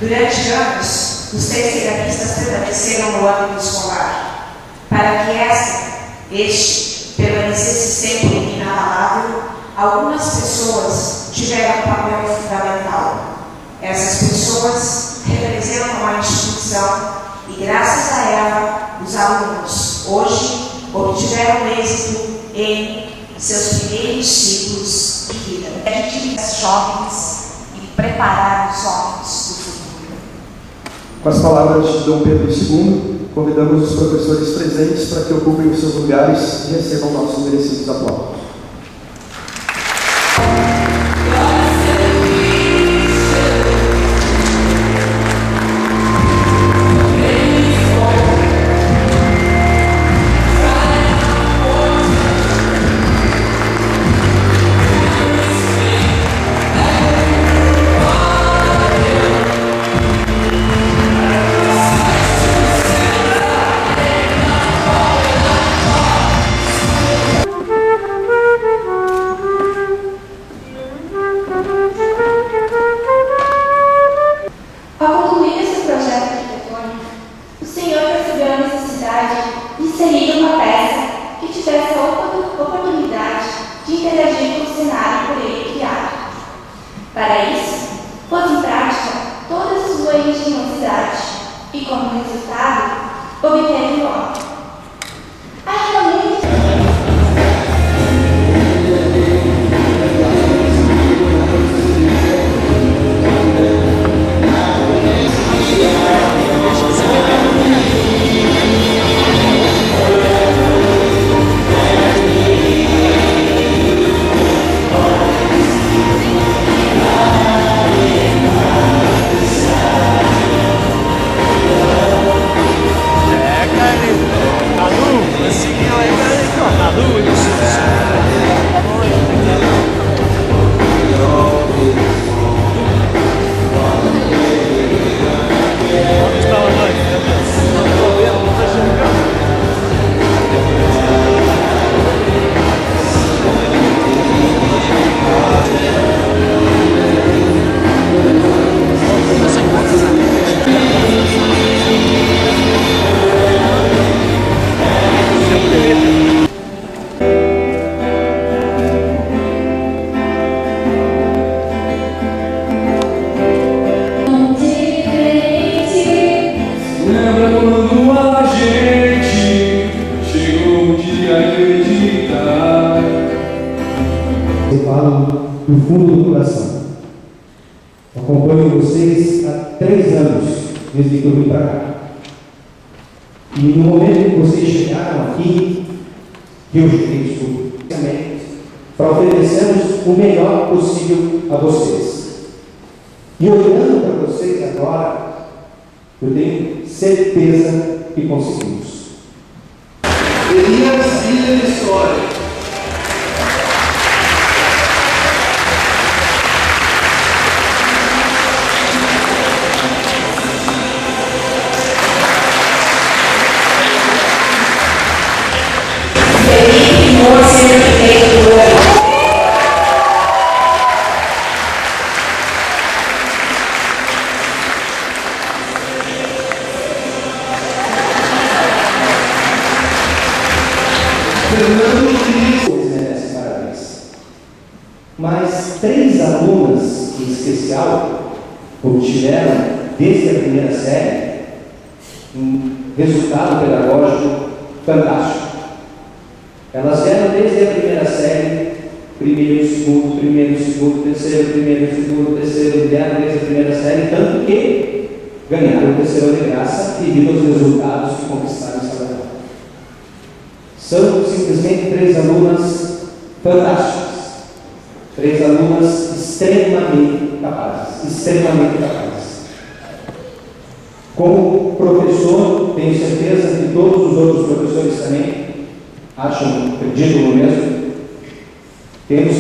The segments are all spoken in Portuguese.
Durante anos, os terceiranistas permaneceram no âmbito escolar, para que este permanecesse sempre inabalável. Algumas pessoas tiveram um papel fundamental. Essas pessoas representam a instituição e, graças a ela, os alunos hoje obtiveram êxito em seus primeiros ciclos de vida. A gente vive os jovens e preparar os homens do futuro. Com as palavras de Dom Pedro II, convidamos os professores presentes para que ocupem os seus lugares e recebam nossos merecidos aplausos. Ao concluir esse projeto arquitetônico, o senhor percebeu a necessidade de inserir uma peça que tivesse a oportunidade de interagir com o cenário por ele criado. Para isso, pôs em prática toda a sua engenhosidade e, como resultado, obteve o homem. Ainda muito eu falo do fundo do coração. Acompanho vocês há 3 anos, desde que eu vim para cá. E no momento que vocês chegaram aqui, eu cheguei também para oferecermos o melhor possível a vocês. E olhando para vocês agora, eu tenho certeza que conseguimos. Elias Ilha de História. Merece parabéns. Mas 3 alunas em especial obtiveram desde a primeira série um resultado pedagógico fantástico. Elas vieram desde a primeira série, primeiro, segundo, terceiro, primeiro, segundo, terceiro, vieram desde a primeira série, tanto que ganharam o terceiro de graça devido aos resultados que conquistaram essa prova. São simplesmente 3 alunas fantásticas, 3 alunas extremamente capazes. Como professor, tenho certeza que todos os outros professores também acham, acredito no mesmo. Temos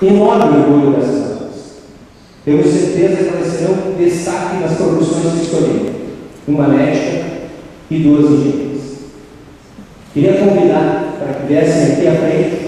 enorme orgulho dessas alunas. Temos certeza que elas serão destaque nas profissões que escolheram, uma médica e 2 engenheiras. Queria convidar para que viessem aqui à frente.